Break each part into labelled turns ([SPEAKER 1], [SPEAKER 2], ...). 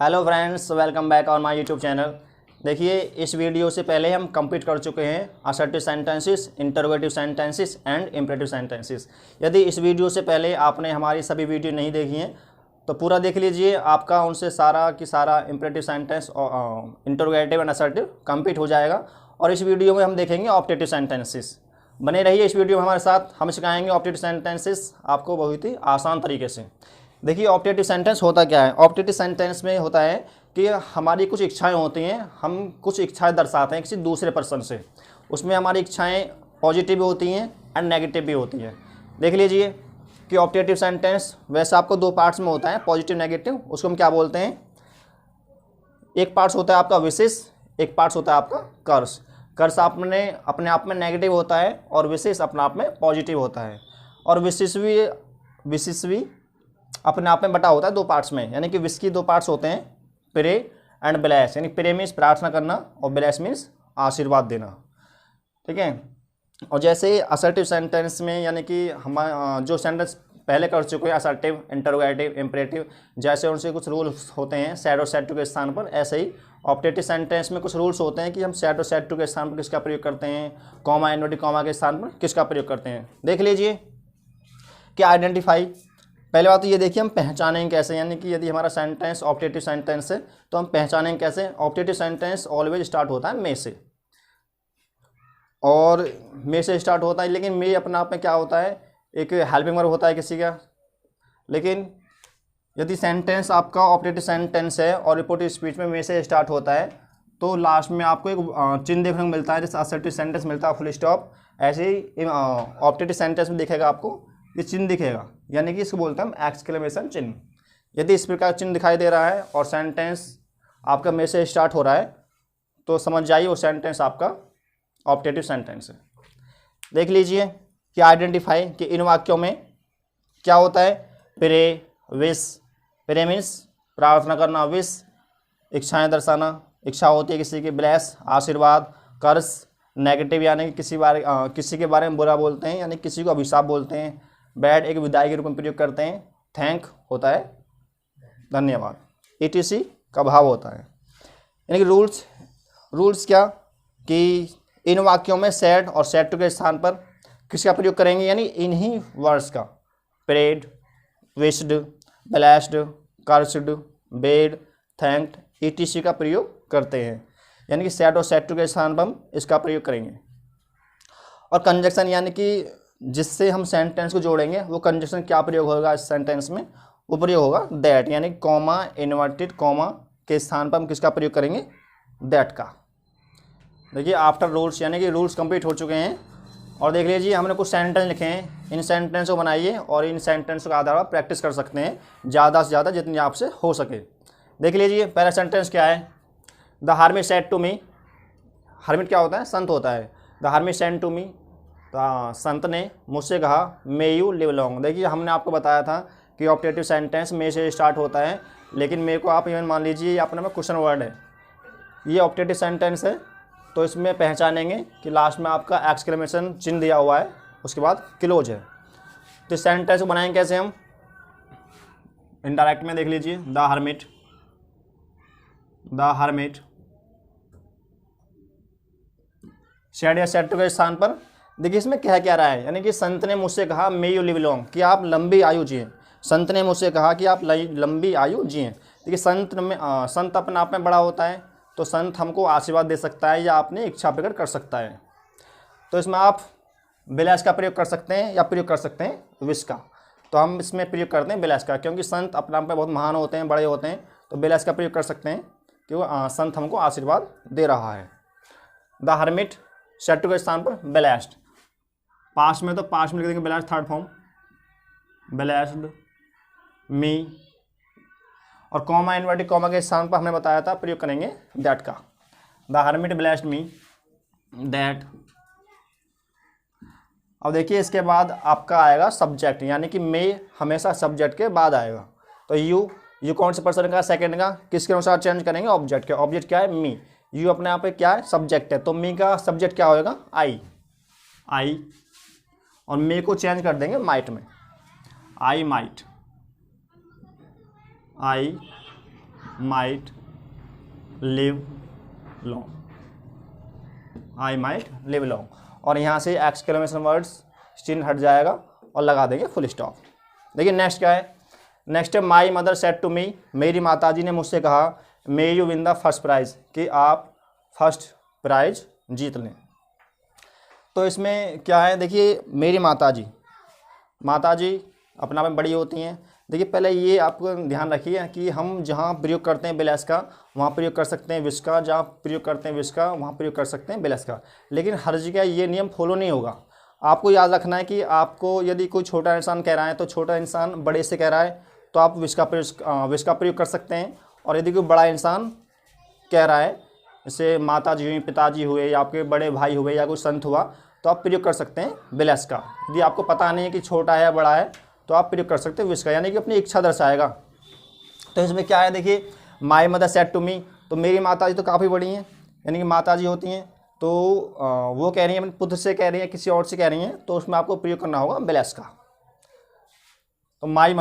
[SPEAKER 1] Hello friends, welcome back on my YouTube channel. देखिए, इस video से पहले हम कंप्लीट कर चुके हैं assertive sentences, interrogative sentences and imperative sentences. यदि इस वीडियो से पहले आपने हमारी सभी वीडियो नहीं देखी हैं तो पूरा देख लीजिए, आपका उनसे सारा की सारा इम्परेटिव सेंटेंस और इंटरोगेटिव एंड असर्टिव कंप्लीट हो जाएगा। और इस वीडियो में हम देखेंगे ऑप्टेटिव सेंटेंसेस। बने रहिए इस वीडियो में हमारे साथ, हम सिखाएंगे ऑप्टेटिव सेंटेंसेस आपको बहुत ही आसान तरीके से। देखिए, ऑप्टेटिव सेंटेंस होता क्या है। ऑप्टेटिव सेंटेंस में होता है कि हमारी कुछ इच्छाएं होती हैं, हम कुछ इच्छाएं दर्शाते हैं किसी दूसरे पर्सन से। उसमें हमारी इच्छाएं पॉजिटिव भी होती हैं एंड नेगेटिव भी होती हैं। देख लीजिए कि ऑप्टेटिव सेंटेंस वैसे आपको दो पार्ट्स में होता है, पॉजिटिव नेगेटिव। उसको हम क्या बोलते हैं, एक पार्ट्स होता है आपका विशेष, एक पार्ट्स होता है आपका कर्स। कर्स आपने अपने आप में नेगेटिव होता है और विशेष अपने आप में पॉजिटिव होता है। और विशेष भी अपने आप में बटा होता है दो पार्ट्स में, यानी कि विश की दो पार्ट्स होते हैं, प्रे एंड ब्लेस। यानी प्रे मीन्स प्रार्थना करना और ब्लेस मीन्स आशीर्वाद देना। ठीक है। और जैसे असर्टिव सेंटेंस में, यानी कि हम जो सेंटेंस पहले कर चुके हैं असर्टिव, इंटरोगेटिव, इम्परेटिव, जैसे उनसे कुछ रूल्स होते हैं सेड और सेड टू के स्थान पर, ऐसे ही ऑप्टेटिव सेंटेंस में कुछ रूल्स होते हैं कि हम सेड और सेड टू के स्थान पर किसका प्रयोग करते हैं, कॉमा इन्वर्टेड कॉमा के स्थान पर किसका प्रयोग करते हैं। देख लीजिए कि आइडेंटिफाई। पहले बात तो ये देखिए हम पहचानेंगे कैसे, यानी कि यदि हमारा सेंटेंस ऑप्टेटिव सेंटेंस है तो हम पहचानेंगे कैसे। ऑप्टेटिव सेंटेंस ऑलवेज स्टार्ट होता है मे से, और मे से स्टार्ट होता है, लेकिन मे अपने आप में क्या होता है, एक हेल्पिंग वर्ब होता है किसी का। लेकिन यदि सेंटेंस आपका ऑप्टेटिव सेंटेंस है और रिपोर्टिव स्पीच में मे से स्टार्ट होता है तो लास्ट में आपको एक चिन्ह देखने को मिलता है, जैसे असर्टिव सेंटेंस मिलता है फुल स्टॉप, ऐसे ही ऑप्टेटिव सेंटेंस में दिखेगा आपको ये चिन्ह दिखेगा, यानी कि इसको बोलते हैं हम एक्सक्लेमेशन चिन्ह। यदि इस प्रकार चिन्ह दिखाई दे रहा है और सेंटेंस आपका मे से स्टार्ट हो रहा है तो समझ जाइए वो सेंटेंस आपका ऑप्टेटिव सेंटेंस है। देख लीजिए कि आइडेंटिफाई कि इन वाक्यों में क्या होता है, प्रे, विश। प्रे मीन्स प्रार्थना करना, विश इच्छाएं दर्शाना, इच्छा होती है किसी की, ब्लेस आशीर्वाद, कर्स नेगेटिव यानी कि किसी के बारे में बुरा बोलते हैं, यानी किसी को अभिशाप बोलते हैं। बैड एक विदाई के रूप में प्रयोग करते हैं। थैंक होता है धन्यवाद। ETC का भाव होता है। यानी कि रूल्स क्या कि इन वाक्यों में सेड और सेड टू के स्थान पर किसका प्रयोग करेंगे, यानी इन्हीं वर्ड्स का, prayed, wished, blessed, cursed, bade, thanked, ETC का प्रयोग करते हैं। यानी कि सेड और सेड टू के स्थान पर हम इसका प्रयोग करेंगे। और कंजक्शन यानी कि जिससे हम सेंटेंस को जोड़ेंगे वो कंजक्शन क्या प्रयोग होगा इस सेंटेंस में, वो प्रयोग होगा दैट। यानी कॉमा इन्वर्टेड कॉमा के स्थान पर हम किसका प्रयोग करेंगे, दैट का। देखिए आफ्टर रूल्स, यानी कि रूल्स कंप्लीट हो चुके हैं। और देख लीजिए हमने कुछ सेंटेंस लिखे हैं, इन सेंटेंस को बनाइए और इन सेंटेंस के आधार पर प्रैक्टिस कर सकते हैं ज़्यादा से ज़्यादा जितनी आपसे हो सके। देख लीजिए पहला सेंटेंस क्या है, the hermit said to me. Hermit क्या होता है, संत होता है। The hermit said to me, संत ने मुझसे कहा, मे यू लिव लॉन्ग। देखिए हमने आपको बताया था कि ऑप्टेटिव सेंटेंस मे से स्टार्ट होता है, लेकिन मे को आप इवन मान लीजिए अपने में क्वेश्चन वर्ड है, ये ऑप्टेटिव सेंटेंस है, तो इसमें पहचानेंगे कि लास्ट में आपका एक्सक्लेमेशन चिन्ह दिया हुआ है, उसके बाद क्लोज है। तो इस सेंटेंस को बनाएंगे कैसे हम, इनडायरेक्ट में देख लीजिए, द हार्मिट सेड या सेड टू के स्थान पर। देखिए इसमें कह रहा है, यानी कि संत ने मुझसे कहा मे यू लिव लॉन्ग, कि आप लंबी आयु जिए। संत ने मुझसे कहा कि आप लंबी आयु जिए। देखिए संत अपने आप में बड़ा होता है, तो संत हमको आशीर्वाद दे सकता है या अपनी इच्छा प्रकट कर सकता है। तो इसमें आप ब्लेस का प्रयोग कर सकते हैं या प्रयोग कर सकते हैं विश का। तो हम इसमें प्रयोग करते हैं ब्लेस का, क्योंकि संत अपने आप में बहुत महान होते हैं, बड़े होते हैं, तो ब्लेस का प्रयोग कर सकते हैं कि वो संत हमको आशीर्वाद दे रहा है। द हर्मिट सेड टू के स्थान पर ब्लेस्ड। पास्ट में तो पास्ट में लिख देंगे blessed, third form, blessed me. और कॉमा इन्वर्टेड कॉमा के स्थान पर हमने बताया था प्रयोग करेंगे दैट का। The hermit blessed me that. अब देखिए इसके बाद आपका आएगा सब्जेक्ट, यानी कि मे हमेशा सब्जेक्ट के बाद आएगा। तो यू कौन से पर्सन का, सेकंड का, किसके अनुसार चेंज करेंगे, ऑब्जेक्ट के। ऑब्जेक्ट क्या है, मी। यू अपने आप में क्या है, सब्जेक्ट है, तो मी का सब्जेक्ट क्या होएगा, आई। और मे को चेंज कर देंगे माइट में, I might, I might live long, I might live long. और यहाँ से एक्सक्लेमेशन वर्ड्स चिन्ह हट जाएगा और लगा देंगे फुल स्टॉप। देखिए नेक्स्ट क्या है, नेक्स्ट है my mother said to me, मेरी माताजी ने मुझसे कहा may you win the first prize, कि आप फर्स्ट प्राइज जीत लें। तो इसमें क्या है, देखिए मेरी माताजी अपना में बड़ी होती हैं। देखिए पहले ये आपको ध्यान रखिए कि हम जहाँ प्रयोग करते हैं बिलैस का वहाँ प्रयोग कर सकते हैं विश का, जहाँ प्रयोग करते हैं विश का वहाँ प्रयोग कर सकते हैं बिलैस का, लेकिन हर जगह ये नियम फॉलो नहीं होगा। आपको याद रखना है कि आपको यदि कोई छोटा इंसान कह रहा है तो छोटा इंसान बड़े से कह रहा है तो आप विश का प्रयोग कर सकते हैं, और यदि कोई बड़ा इंसान कह रहा है जैसे माता जी हुई, पिताजी हुए, या आपके बड़े भाई हुए, या कोई संत हुआ, तो आप प्रयोग कर सकते हैं बिलैस का। यदि आपको पता नहीं है कि छोटा है या बड़ा है तो आप प्रयोग कर सकते हैं विश का, यानी कि अपनी इच्छा दर्शाएगा। तो इसमें क्या है, देखिए my mother said to me, तो मेरी माता जी तो काफ़ी बड़ी हैं, यानी कि माता जी होती हैं, तो वो कह रही हैं अपने पुत्र से कह रही हैं, किसी और से कह रही हैं, तो उसमें आपको प्रयोग करना होगा बिलैस का। तो माई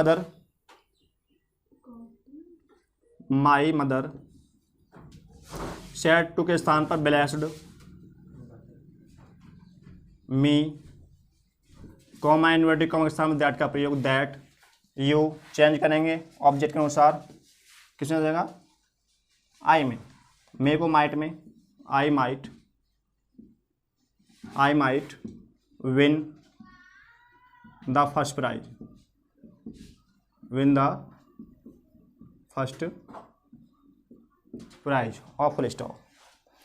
[SPEAKER 1] मदर सेड टू के स्थान पर blessed me, comma inverted comma के स्थान में दैट का प्रयोग, दैट यू चेंज करेंगे ऑब्जेक्ट के अनुसार, किसमें हो जाएगा आई में, मे को माइट में, I might win the first prize, win the first prize और फुल स्टॉप।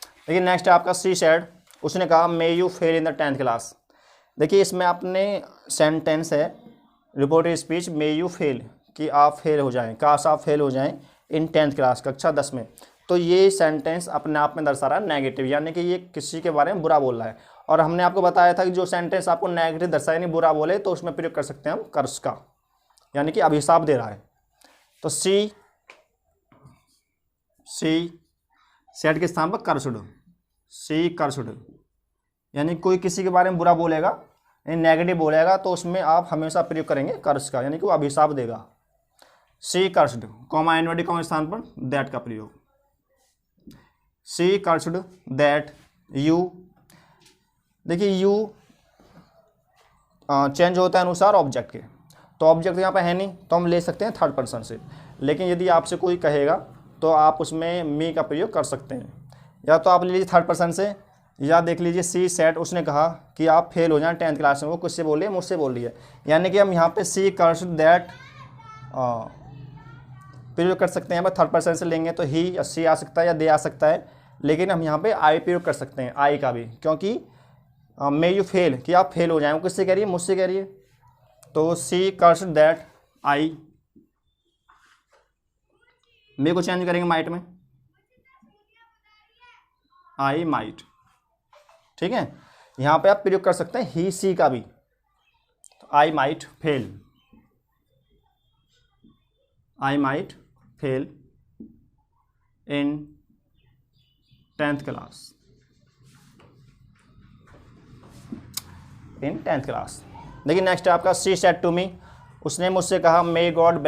[SPEAKER 1] देखिए नेक्स्ट है आपका सी सेड, उसने कहा may you fail in the 10th class. देखिए इसमें आपने सेंटेंस है reported speech may you fail, कि आप फेल हो जाएं, काश आप फेल हो जाएं इन 10th क्लास, कक्षा 10 में। तो ये सेंटेंस अपने आप में दर्शा रहा है नेगेटिव, यानी कि ये किसी के बारे में बुरा बोल रहा है। और हमने आपको बताया था कि जो सेंटेंस आपको नेगेटिव दर्शाए यानी बुरा बोले तो उसमें प्रयोग कर सकते हैं हम कर्स का, यानी कि अभिशाप दे रहा है। तो सी सेड के स्थान पर कर्सड, सी कर्सड, यानी कोई किसी के बारे में बुरा बोलेगा यानी नेगेटिव बोलेगा तो उसमें आप हमेशा प्रयोग करेंगे कर्स का, यानी कि वो अभिशाप देगा। सी कर्सड, कॉमा इन्वर्टेड कॉमा स्थान पर दैट का प्रयोग, सी कर्सड दैट यू। देखिए यू चेंज होता है अनुसार ऑब्जेक्ट के, तो ऑब्जेक्ट यहाँ पे है नहीं तो हम ले सकते हैं थर्ड पर्सन से, लेकिन यदि आपसे कोई कहेगा तो आप उसमें मी का प्रयोग कर सकते हैं। या तो आप ले लीजिए थर्ड पर्सन से, या देख लीजिए सी सेड, उसने कहा कि आप फेल हो जाएं 10th क्लास में, वो किससे बोल रही है, मुझसे बोल रही है, यानी कि हम यहाँ पे सी कर्स दैट प्रयोग कर सकते हैं। थर्ड पर्सन से लेंगे तो ही या सी आ सकता है या दे आ सकता है, लेकिन हम यहाँ पे आई प्रयोग कर सकते हैं, आई का भी, क्योंकि मे यू फेल, कि आप फेल हो जाएं, वो किससे कह रही है, मुझसे कह रही है। तो सी कर्स दैट आई, मे को चेंज करेंगे माइट में, आई माइट, ठीक है। यहाँ पे आप प्रयोग कर सकते हैं ही सी का भी, तो I might fail, I might fail in 10th class, in 10th class. देखिए नेक्स्ट है आपका शी सेड टू मी, उसने मुझसे कहा may God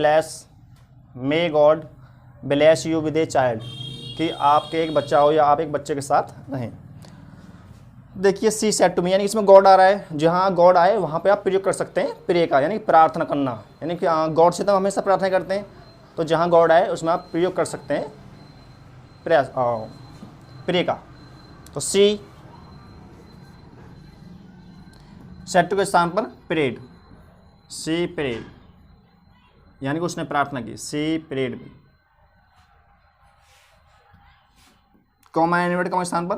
[SPEAKER 1] bless you with a child, कि आपके एक बच्चा हो या आप एक बच्चे के साथ रहें। देखिए सी सेड टू मी, यानी इसमें गॉड आ रहा है, जहाँ गॉड आए वहाँ पे आप प्रयोग कर सकते हैं प्रे का, यानी प्रार्थना करना, यानी कि गॉड से तो हम हमेशा प्रार्थना करते हैं, तो जहाँ गॉड आए उसमें आप प्रयोग कर सकते हैं प्रे का। तो सी सेड टू के स्थान पर प्रेड, सी प्रेड, यानी कि उसने प्रार्थना की, सी प्रेड भी, कॉमा इन्वर्टेड कॉमा स्थान पर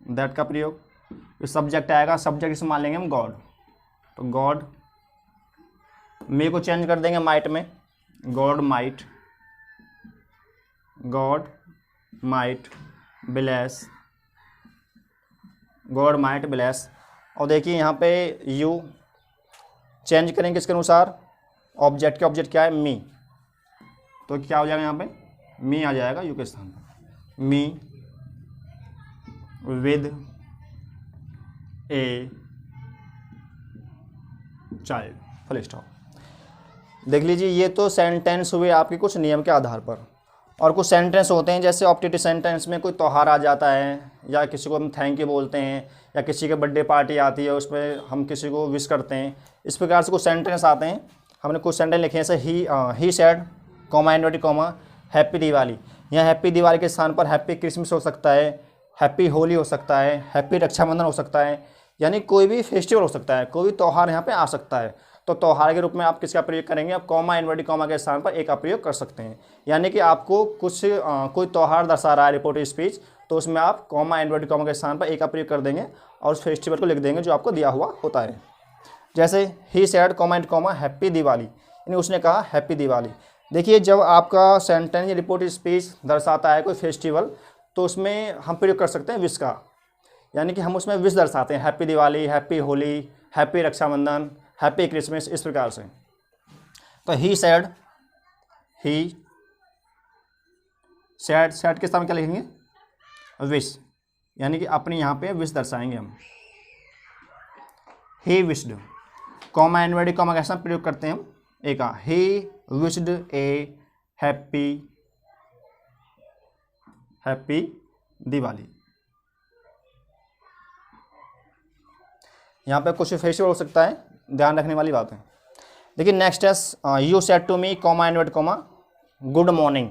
[SPEAKER 1] दैट का प्रयोग, जो सब्जेक्ट आएगा सब्जेक्ट इसमें मान लेंगे हम गॉड, तो गॉड, मे को चेंज कर देंगे माइट में, God might bless, God might bless. और देखिए यहाँ पे यू चेंज करेंगे किसके अनुसार, ऑब्जेक्ट के, ऑब्जेक्ट क्या है मी, तो क्या हो जाएगा यहाँ पे मी आ जाएगा यू के स्थान पर, me with a child, full stop. देख लीजिए, ये तो सेंटेंस हुए आपके कुछ नियम के आधार पर। और कुछ सेंटेंस होते हैं जैसे ऑप्टेटिव सेंटेंस में कोई त्यौहार आ जाता है, या किसी को हम थैंक यू बोलते हैं, या किसी के बर्थडे पार्टी आती है उसमें हम किसी को विश करते हैं। इस प्रकार से कुछ सेंटेंस आते हैं। हमने कुछ सेंटेंस लिखे हैं जैसे ही said comma inverted comma happy Diwali. यहाँ हैप्पी दिवाली के स्थान पर हैप्पी क्रिसमस हो सकता है, हैप्पी होली हो सकता है, हैप्पी रक्षाबंधन हो सकता है, यानी कोई भी फेस्टिवल हो सकता है, कोई भी त्यौहार यहाँ पे आ सकता है। तो त्यौहार के रूप में आप किसका प्रयोग करेंगे? आप कॉमा इनवर्टेड कॉमा के स्थान पर एक का प्रयोग कर सकते हैं। यानी कि आपको कुछ कोई त्यौहार दर्शा रहा है रिपोर्टिव स्पीच, तो उसमें आप कॉमा इनवर्टेड कॉमा के स्थान पर एक का प्रयोग कर देंगे और उस फेस्टिवल को लिख देंगे जो आपको दिया हुआ होता है। जैसे ही said comma and comma happy Diwali, यानी उसने कहा हैप्पी दिवाली। देखिए, जब आपका सेंटेंस या रिपोर्टिव स्पीच दर्शाता है कोई फेस्टिवल, तो उसमें हम प्रयोग कर सकते हैं विश का, यानी कि हम उसमें विश दर्शाते हैं, happy Diwali, happy Holi, happy Rakshabandhan, happy Christmas, इस प्रकार से। तो ही सैड के साथ क्या लिखेंगे? विश, यानी कि अपने यहाँ पे विश दर्शाएंगे हम। He wished comma inverted comma के साथ प्रयोग करते हैं हम एक का, he wished A happy Diwali. यहाँ पे कुछ फेस्टिवल हो सकता है, ध्यान रखने वाली बात है। देखिए नेक्स्ट है you said to me comma inverted comma good morning.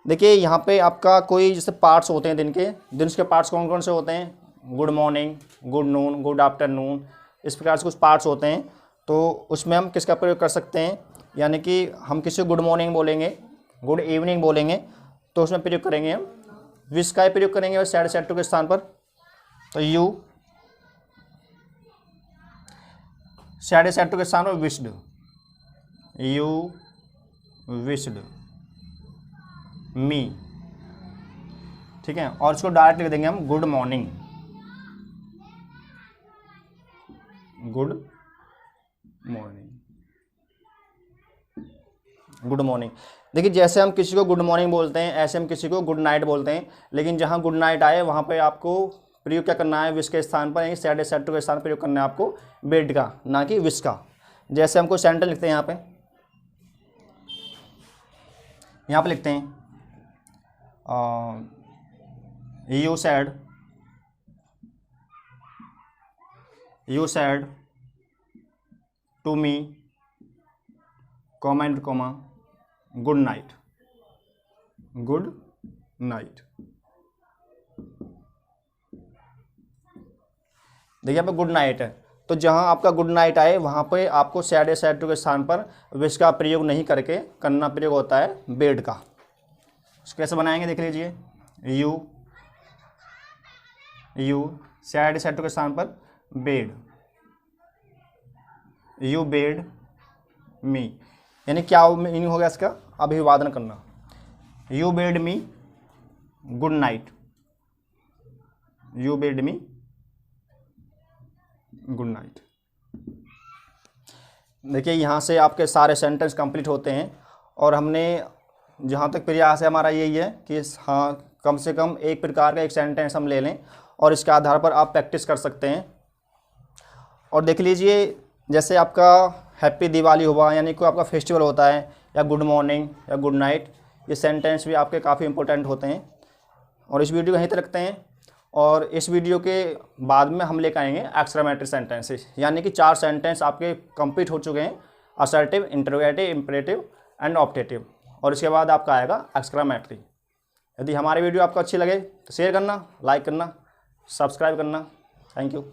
[SPEAKER 1] देखिए यहाँ पे आपका कोई जैसे पार्ट्स होते हैं दिन के पार्ट्स कौन कौन से होते हैं? Good morning, good noon, good afternoon, इस प्रकार से कुछ पार्ट्स होते हैं। तो उसमें हम किसका प्रयोग कर सकते हैं? यानी कि हम किसी को गुड मॉर्निंग बोलेंगे, गुड इवनिंग बोलेंगे, तो उसमें प्रयोग करेंगे हम विश का प्रयोग करेंगे और सैड टू के स्थान पर। तो यू सैड टू के स्थान पर विश्ड, यू विश्ड मी, ठीक है। और इसको डायरेक्ट लिख देंगे हम good morning, good morning, good morning. देखिए जैसे हम किसी को गुड मॉर्निंग बोलते हैं, ऐसे हम किसी को गुड नाइट बोलते हैं, लेकिन जहाँ गुड नाइट आए वहाँ पे आपको प्रयोग क्या करना है? विश के स्थान पर, यानी सैड टू के स्थान पर प्रयोग करना है आपको बेड का, ना कि विश का। जैसे हमको सेंटेंस लिखते हैं यहाँ पे लिखते हैं you said to me comma and comma good night, good night. देखिए यहाँ पे गुड नाइट है, तो जहाँ आपका गुड नाइट आए वहाँ पे आपको सैड टू के स्थान पर विश का प्रयोग नहीं करके करना प्रयोग होता है बेड का। उसको कैसे बनाएंगे देख लीजिए, यू सैड टू के स्थान पर बेड, यू बेड मी, यानी क्या मीनिंग हो गया इसका? अभिवादन करना। You bed me good night, you bed me good night. देखिए यहाँ से आपके सारे सेंटेंस कंप्लीट होते हैं, और हमने जहाँ तक प्रयास है हमारा यही है कि हाँ कम से कम एक प्रकार का एक सेंटेंस हम ले लें और इसके आधार पर आप प्रैक्टिस कर सकते हैं। और देख लीजिए जैसे आपका हैप्पी दिवाली हुआ, यानी कोई आपका फेस्टिवल होता है, या गुड मॉर्निंग या गुड नाइट, ये सेंटेंस भी आपके काफ़ी इंपॉर्टेंट होते हैं। और इस वीडियो को यहीं तक रखते हैं, और इस वीडियो के बाद में हम लेकर आएंगे एक्सक्लेमेटरी सेंटेंसेस, यानी कि 4 सेंटेंस आपके कंप्लीट हो चुके हैं, assertive, interrogative, imperative and optative, और इसके बाद आपका आएगा एक्सक्लेमेटरी। यदि हमारी वीडियो आपको अच्छी लगे तो शेयर करना, लाइक करना, सब्सक्राइब करना। Thank you.